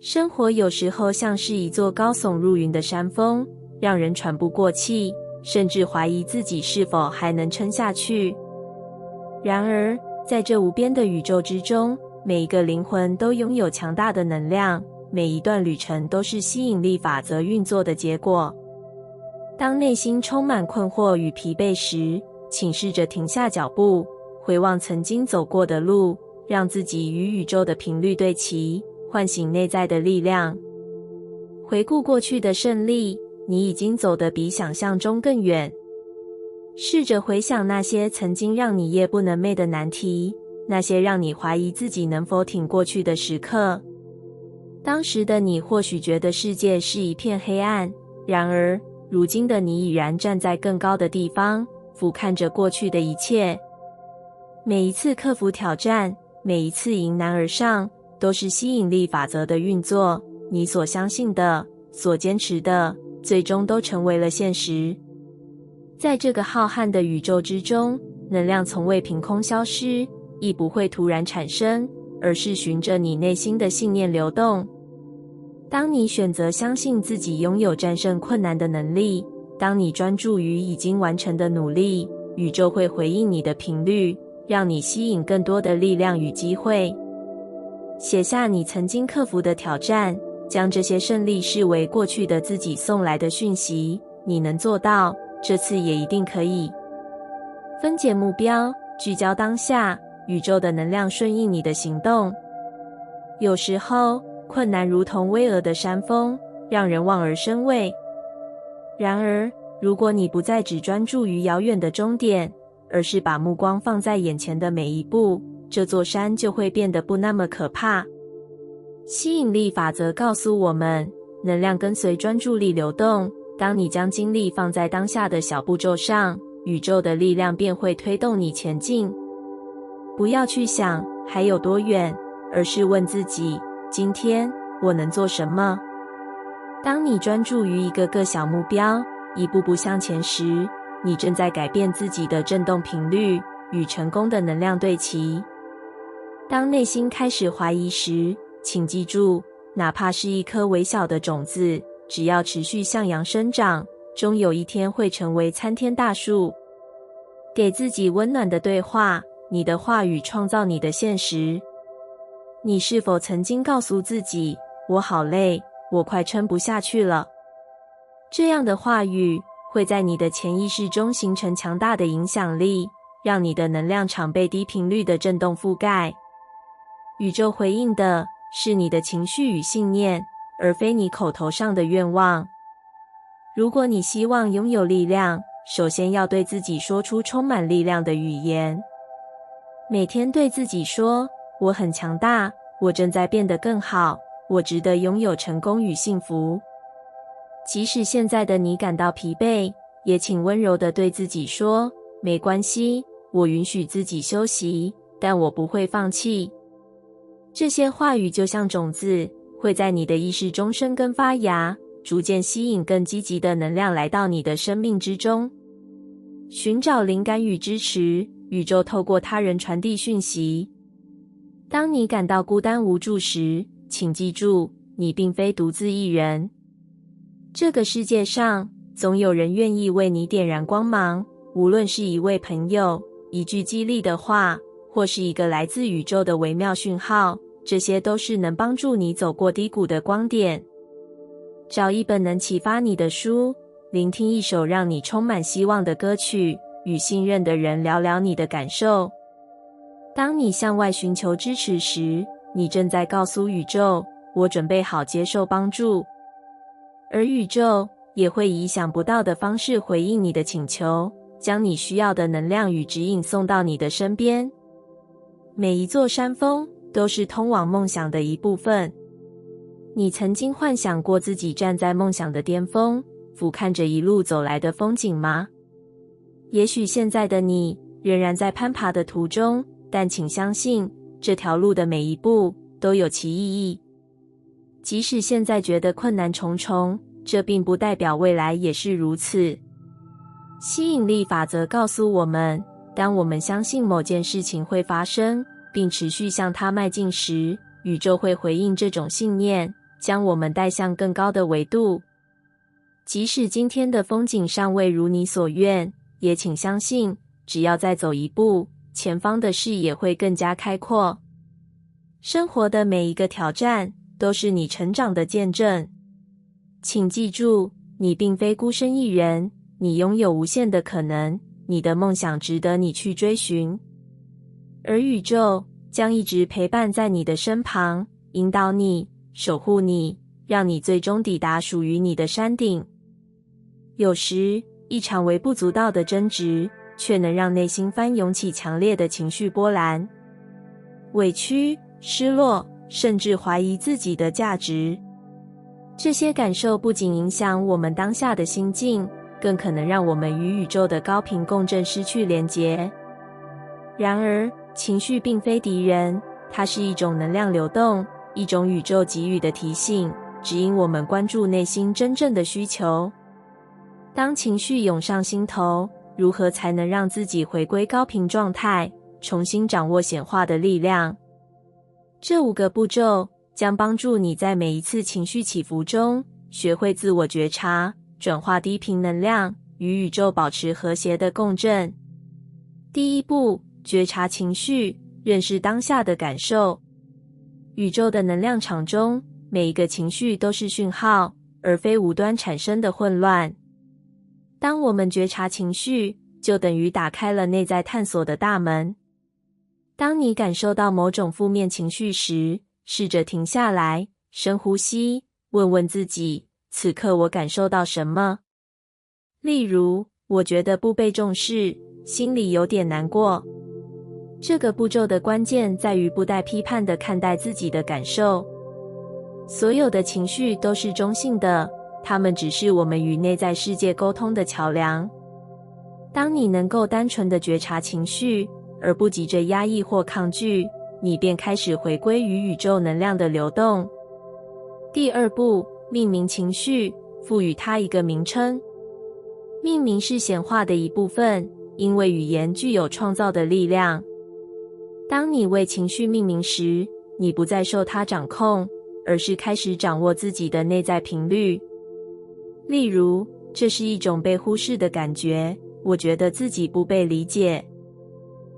生活有时候像是一座高耸入云的山峰，让人喘不过气，甚至怀疑自己是否还能撑下去。然而，在这无边的宇宙之中，每一个灵魂都拥有强大的能量，每一段旅程都是吸引力法则运作的结果。当内心充满困惑与疲惫时，请试着停下脚步，回望曾经走过的路，让自己与宇宙的频率对齐，唤醒内在的力量。回顾过去的胜利，你已经走得比想象中更远。试着回想那些曾经让你夜不能寐的难题，那些让你怀疑自己能否挺过去的时刻。当时的你或许觉得世界是一片黑暗，然而如今的你已然站在更高的地方，俯瞰着过去的一切。每一次克服挑战，每一次迎难而上，都是吸引力法则的运作。你所相信的，所坚持的，最终都成为了现实。在这个浩瀚的宇宙之中，能量从未凭空消失，亦不会突然产生，而是循着你内心的信念流动。当你选择相信自己拥有战胜困难的能力，当你专注于已经完成的努力，宇宙会回应你的频率，让你吸引更多的力量与机会。写下你曾经克服的挑战，将这些胜利视为过去的自己送来的讯息，你能做到，这次也一定可以。分解目标，聚焦当下，宇宙的能量顺应你的行动。有时候，困难如同巍峨的山峰，让人望而生畏。然而，如果你不再只专注于遥远的终点，而是把目光放在眼前的每一步，这座山就会变得不那么可怕。吸引力法则告诉我们，能量跟随专注力流动，当你将精力放在当下的小步骤上，宇宙的力量便会推动你前进。不要去想还有多远，而是问自己，今天我能做什么？当你专注于一个个小目标，一步步向前时，你正在改变自己的振动频率，与成功的能量对齐。当内心开始怀疑时，请记住，哪怕是一颗微小的种子，只要持续向阳生长，终有一天会成为参天大树。给自己温暖的对话，你的话语创造你的现实。你是否曾经告诉自己，我好累，我快撑不下去了？这样的话语会在你的潜意识中形成强大的影响力，让你的能量场被低频率的震动覆盖。宇宙回应的是你的情绪与信念，而非你口头上的愿望。如果你希望拥有力量，首先要对自己说出充满力量的语言。每天对自己说，我很强大，我正在变得更好，我值得拥有成功与幸福。即使现在的你感到疲惫，也请温柔地对自己说，没关系，我允许自己休息，但我不会放弃。这些话语就像种子，会在你的意识中生根发芽，逐渐吸引更积极的能量来到你的生命之中。寻找灵感与支持，宇宙透过他人传递讯息。当你感到孤单无助时，请记住，你并非独自一人。这个世界上，总有人愿意为你点燃光芒，无论是一位朋友，一句激励的话，或是一个来自宇宙的微妙讯号，这些都是能帮助你走过低谷的光点。找一本能启发你的书，聆听一首让你充满希望的歌曲，与信任的人聊聊你的感受。当你向外寻求支持时，你正在告诉宇宙，我准备好接受帮助。而宇宙也会以意想不到的方式回应你的请求，将你需要的能量与指引送到你的身边。每一座山峰都是通往梦想的一部分。你曾经幻想过自己站在梦想的巅峰，俯瞰着一路走来的风景吗？也许现在的你仍然在攀爬的途中，但请相信，这条路的每一步都有其意义。即使现在觉得困难重重，这并不代表未来也是如此。吸引力法则告诉我们，当我们相信某件事情会发生，并持续向它迈进时，宇宙会回应这种信念，将我们带向更高的维度。即使今天的风景尚未如你所愿，也请相信，只要再走一步，前方的视野会更加开阔。生活的每一个挑战都是你成长的见证。请记住，你并非孤身一人，你拥有无限的可能，你的梦想值得你去追寻。而宇宙将一直陪伴在你的身旁，引导你，守护你，让你最终抵达属于你的山顶。有时，一场微不足道的争执，却能让内心翻涌起强烈的情绪波澜。委屈、失落，甚至怀疑自己的价值。这些感受不仅影响我们当下的心境，更可能让我们与宇宙的高频共振失去连结。然而，情绪并非敌人，它是一种能量流动，一种宇宙给予的提醒，指引我们关注内心真正的需求。当情绪涌上心头，如何才能让自己回归高频状态，重新掌握显化的力量？这5个步骤将帮助你在每一次情绪起伏中，学会自我觉察，转化低频能量，与宇宙保持和谐的共振。第一步，觉察情绪，认识当下的感受。宇宙的能量场中，每一个情绪都是讯号，而非无端产生的混乱。当我们觉察情绪，就等于打开了内在探索的大门。当你感受到某种负面情绪时，试着停下来，深呼吸，问问自己，此刻我感受到什么？例如，我觉得不被重视，心里有点难过。这个步骤的关键在于不带批判地看待自己的感受。所有的情绪都是中性的，它们只是我们与内在世界沟通的桥梁。当你能够单纯地觉察情绪，而不急着压抑或抗拒，你便开始回归于宇宙能量的流动。第二步，命名情绪，赋予它一个名称。命名是显化的一部分，因为语言具有创造的力量。当你为情绪命名时，你不再受它掌控，而是开始掌握自己的内在频率。例如，这是一种被忽视的感觉，我觉得自己不被理解。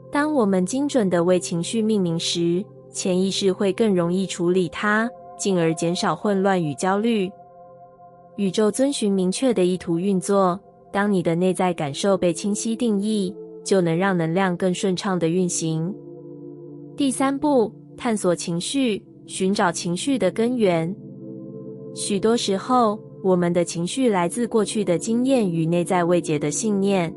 当我们精准地为情绪命名时，潜意识会更容易处理它，进而减少混乱与焦虑。宇宙遵循明确的意图运作，当你的内在感受被清晰定义，就能让能量更顺畅地运行。第三步，探索情绪，寻找情绪的根源。许多时候，我们的情绪来自过去的经验与内在未解的信念。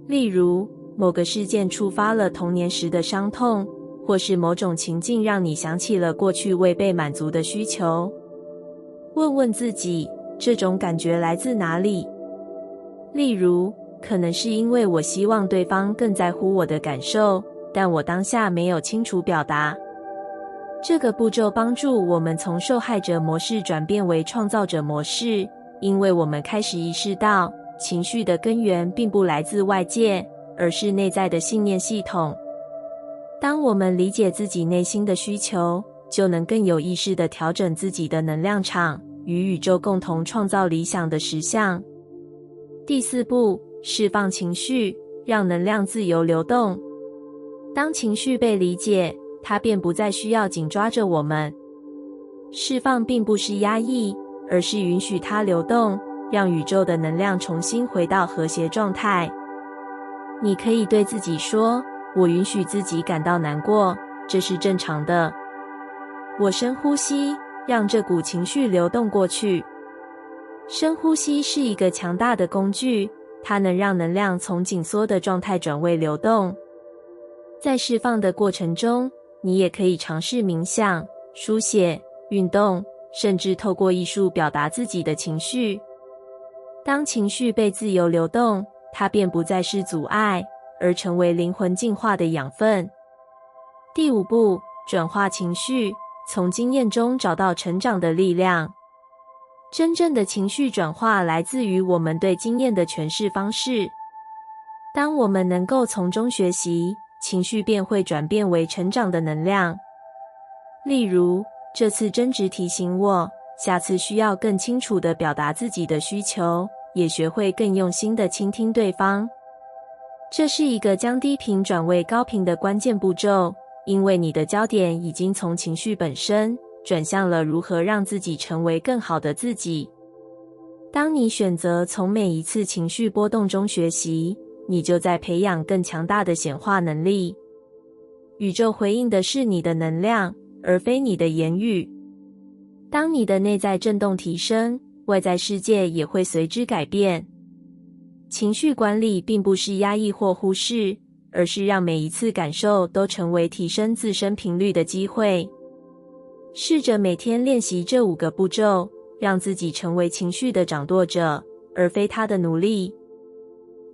例如，某个事件触发了童年时的伤痛，或是某种情境让你想起了过去未被满足的需求。问问自己，这种感觉来自哪里？例如，可能是因为我希望对方更在乎我的感受，但我当下没有清楚表达。这个步骤帮助我们从受害者模式转变为创造者模式，因为我们开始意识到，情绪的根源并不来自外界，而是内在的信念系统。当我们理解自己内心的需求，就能更有意识地调整自己的能量场，与宇宙共同创造理想的实相。第四步，释放情绪，让能量自由流动。当情绪被理解，它便不再需要紧抓着我们。释放并不是压抑，而是允许它流动，让宇宙的能量重新回到和谐状态。你可以对自己说，我允许自己感到难过，这是正常的。我深呼吸，让这股情绪流动过去。深呼吸是一个强大的工具，它能让能量从紧缩的状态转为流动。在释放的过程中，你也可以尝试冥想、书写、运动，甚至透过艺术表达自己的情绪。当情绪被自由流动，它便不再是阻碍，而成为灵魂进化的养分。第五步，转化情绪，从经验中找到成长的力量。真正的情绪转化来自于我们对经验的诠释方式。当我们能够从中学习，情绪便会转变为成长的能量。例如，这次争执提醒我，下次需要更清楚地表达自己的需求，也学会更用心地倾听对方。这是一个将低频转为高频的关键步骤，因为你的焦点已经从情绪本身转向了如何让自己成为更好的自己。当你选择从每一次情绪波动中学习，你就在培养更强大的显化能力。宇宙回应的是你的能量，而非你的言语。当你的内在振动提升，外在世界也会随之改变。情绪管理并不是压抑或忽视，而是让每一次感受都成为提升自身频率的机会。试着每天练习这5个步骤，让自己成为情绪的掌舵者，而非他的奴隶。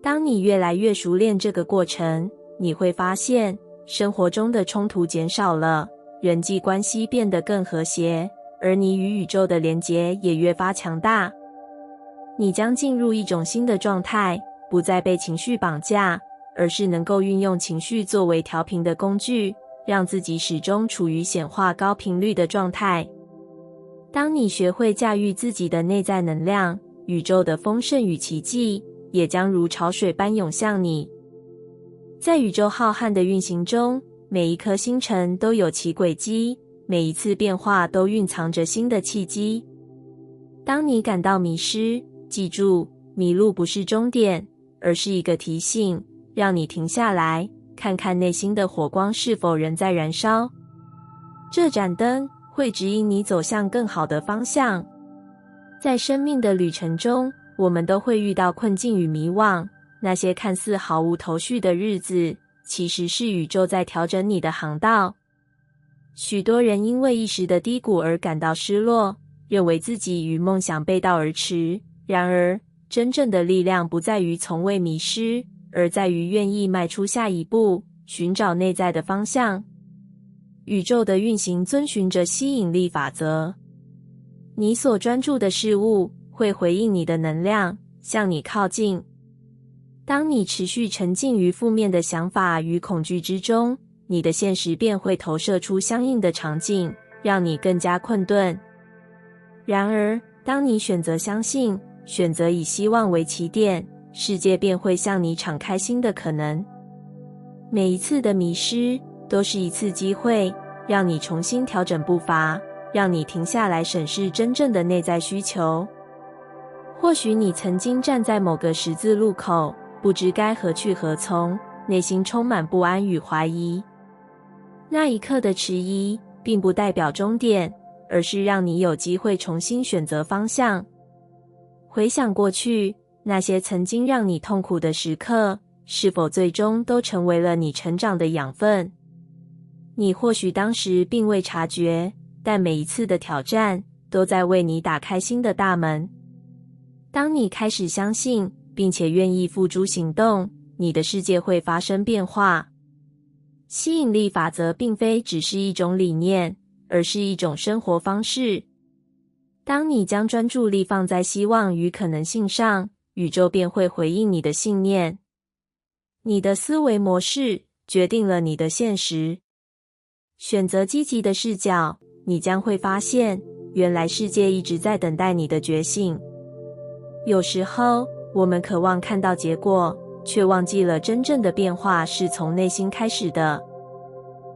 当你越来越熟练这个过程，你会发现生活中的冲突减少了，人际关系变得更和谐，而你与宇宙的连结也越发强大。你将进入一种新的状态，不再被情绪绑架，而是能够运用情绪作为调频的工具，让自己始终处于显化高频率的状态。当你学会驾驭自己的内在能量，宇宙的丰盛与奇迹也将如潮水般涌向你。在宇宙浩瀚的运行中，每一颗星辰都有其轨迹，每一次变化都蕴藏着新的契机。当你感到迷失，记住，迷路不是终点，而是一个提醒，让你停下来，看看内心的火光是否仍在燃烧。这盏灯会指引你走向更好的方向。在生命的旅程中，我们都会遇到困境与迷惘，那些看似毫无头绪的日子，其实是宇宙在调整你的航道。许多人因为一时的低谷而感到失落，认为自己与梦想背道而驰。然而，真正的力量不在于从未迷失，而在于愿意迈出下一步，寻找内在的方向。宇宙的运行遵循着吸引力法则，你所专注的事物会回应你的能量，向你靠近。当你持续沉浸于负面的想法与恐惧之中，你的现实便会投射出相应的场景，让你更加困顿。然而，当你选择相信，选择以希望为起点，世界便会向你敞开新的可能。每一次的迷失都是一次机会，让你重新调整步伐，让你停下来审视真正的内在需求。或许你曾经站在某个十字路口，不知该何去何从，内心充满不安与怀疑。那一刻的迟疑，并不代表终点，而是让你有机会重新选择方向。回想过去，那些曾经让你痛苦的时刻，是否最终都成为了你成长的养分？你或许当时并未察觉，但每一次的挑战都在为你打开新的大门。当你开始相信，并且愿意付诸行动，你的世界会发生变化。吸引力法则并非只是一种理念，而是一种生活方式。当你将专注力放在希望与可能性上，宇宙便会回应你的信念。你的思维模式决定了你的现实。选择积极的视角，你将会发现，原来世界一直在等待你的觉醒。有时候，我们渴望看到结果，却忘记了真正的变化是从内心开始的。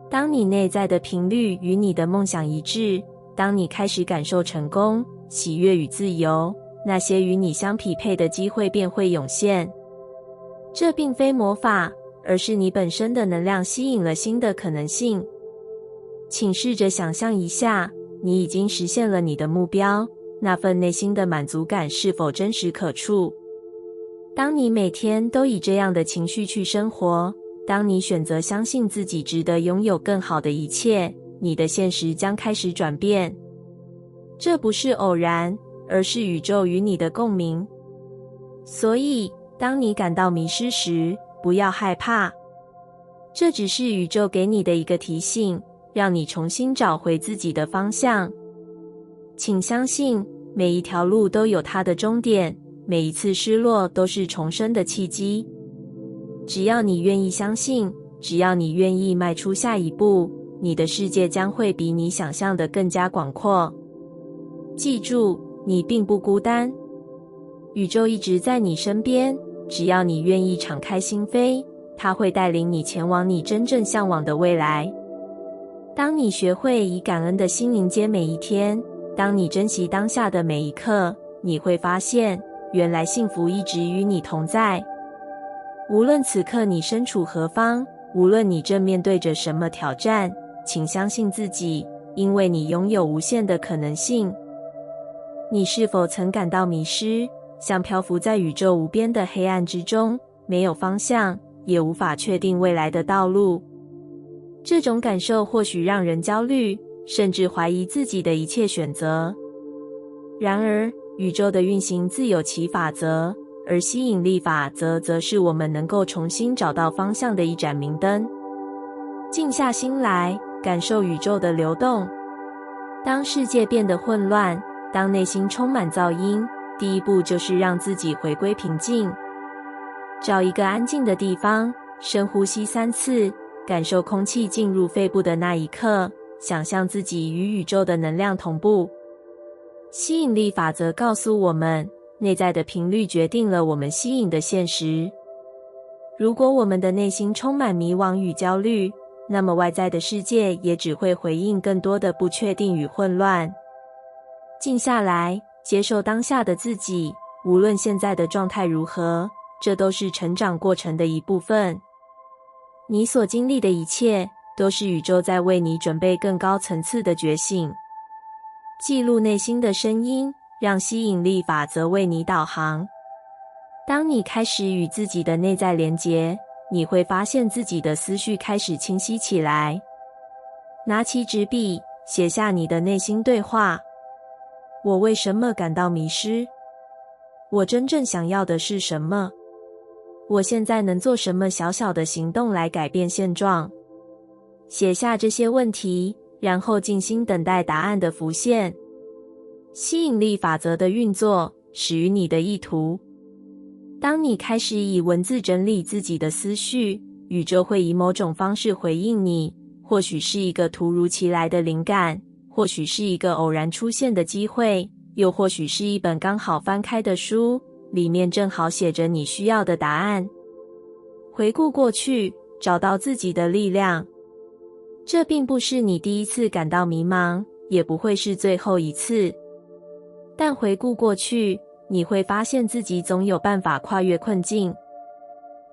当你内在的频率与你的梦想一致，当你开始感受成功、喜悦与自由，那些与你相匹配的机会便会涌现。这并非魔法，而是你本身的能量吸引了新的可能性。请试着想象一下，你已经实现了你的目标，那份内心的满足感是否真实可触？当你每天都以这样的情绪去生活，当你选择相信自己值得拥有更好的一切，你的现实将开始转变。这不是偶然，而是宇宙与你的共鸣。所以，当你感到迷失时，不要害怕。这只是宇宙给你的一个提醒，让你重新找回自己的方向。请相信，每一条路都有它的终点，每一次失落都是重生的契机。只要你愿意相信，只要你愿意迈出下一步，你的世界将会比你想象的更加广阔。记住，你并不孤单，宇宙一直在你身边，只要你愿意敞开心扉，它会带领你前往你真正向往的未来。当你学会以感恩的心迎接每一天，当你珍惜当下的每一刻，你会发现，原来幸福一直与你同在。无论此刻你身处何方，无论你正面对着什么挑战，请相信自己，因为你拥有无限的可能性。你是否曾感到迷失，像漂浮在宇宙无边的黑暗之中，没有方向，也无法确定未来的道路？这种感受或许让人焦虑，甚至怀疑自己的一切选择。然而，宇宙的运行自有其法则，而吸引力法则则是我们能够重新找到方向的一盏明灯。静下心来，感受宇宙的流动。当世界变得混乱，当内心充满噪音，第一步就是让自己回归平静。找一个安静的地方，深呼吸3次，感受空气进入肺部的那一刻，想象自己与宇宙的能量同步。吸引力法则告诉我们，内在的频率决定了我们吸引的现实。如果我们的内心充满迷惘与焦虑，那么外在的世界也只会回应更多的不确定与混乱。静下来，接受当下的自己，无论现在的状态如何，这都是成长过程的一部分。你所经历的一切，都是宇宙在为你准备更高层次的觉醒。记录内心的声音，让吸引力法则为你导航。当你开始与自己的内在连结，你会发现自己的思绪开始清晰起来。拿起纸笔，写下你的内心对话。我为什么感到迷失？我真正想要的是什么？我现在能做什么小小的行动来改变现状？写下这些问题，然后静心等待答案的浮现。吸引力法则的运作始于你的意图。当你开始以文字整理自己的思绪，宇宙会以某种方式回应你，或许是一个突如其来的灵感，或许是一个偶然出现的机会，又或许是一本刚好翻开的书，里面正好写着你需要的答案。回顾过去，找到自己的力量。这并不是你第一次感到迷茫，也不会是最后一次。但回顾过去，你会发现自己总有办法跨越困境。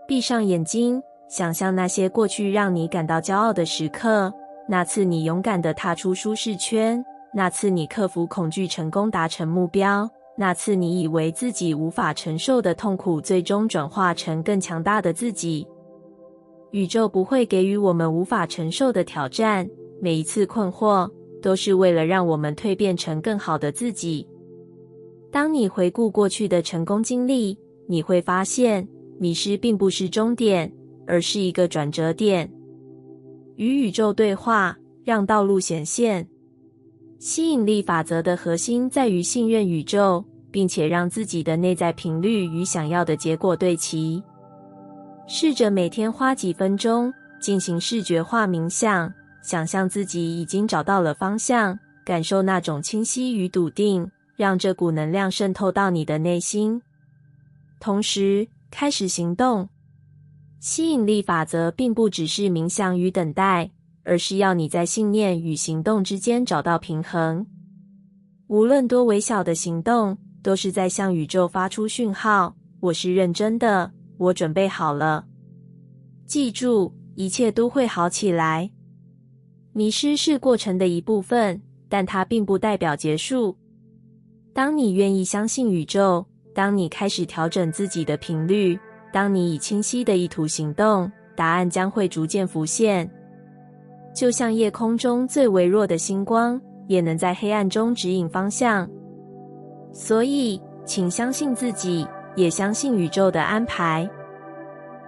闭上眼睛，想象那些过去让你感到骄傲的时刻，那次你勇敢地踏出舒适圈，那次你克服恐惧成功达成目标，那次你以为自己无法承受的痛苦最终转化成更强大的自己。宇宙不会给予我们无法承受的挑战，每一次困惑都是为了让我们蜕变成更好的自己。当你回顾过去的成功经历，你会发现，迷失并不是终点，而是一个转折点。与宇宙对话，让道路显现。吸引力法则的核心在于信任宇宙，并且让自己的内在频率与想要的结果对齐。试着每天花几分钟进行视觉化冥想，想象自己已经找到了方向，感受那种清晰与笃定，让这股能量渗透到你的内心。同时，开始行动。吸引力法则并不只是冥想与等待，而是要你在信念与行动之间找到平衡。无论多微小的行动，都是在向宇宙发出讯号，我是认真的，我准备好了。记住，一切都会好起来。迷失是过程的一部分，但它并不代表结束。当你愿意相信宇宙，当你开始调整自己的频率，当你以清晰的意图行动，答案将会逐渐浮现。就像夜空中最微弱的星光，也能在黑暗中指引方向。所以，请相信自己，也相信宇宙的安排。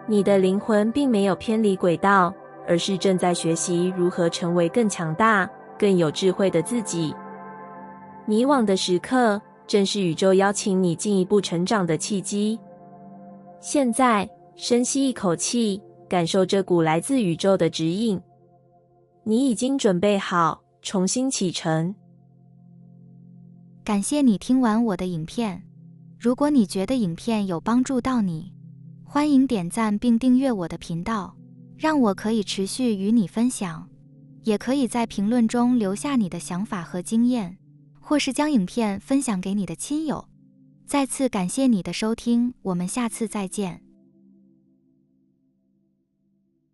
你的灵魂并没有偏离轨道，而是正在学习如何成为更强大、更有智慧的自己。迷惘的时刻，正是宇宙邀请你进一步成长的契机。现在，深吸一口气，感受这股来自宇宙的指引。你已经准备好重新启程。感谢你听完我的影片。如果你觉得影片有帮助到你，欢迎点赞并订阅我的频道，让我可以持续与你分享。也可以在评论中留下你的想法和经验，或是将影片分享给你的亲友。再次感谢你的收听，我们下次再见。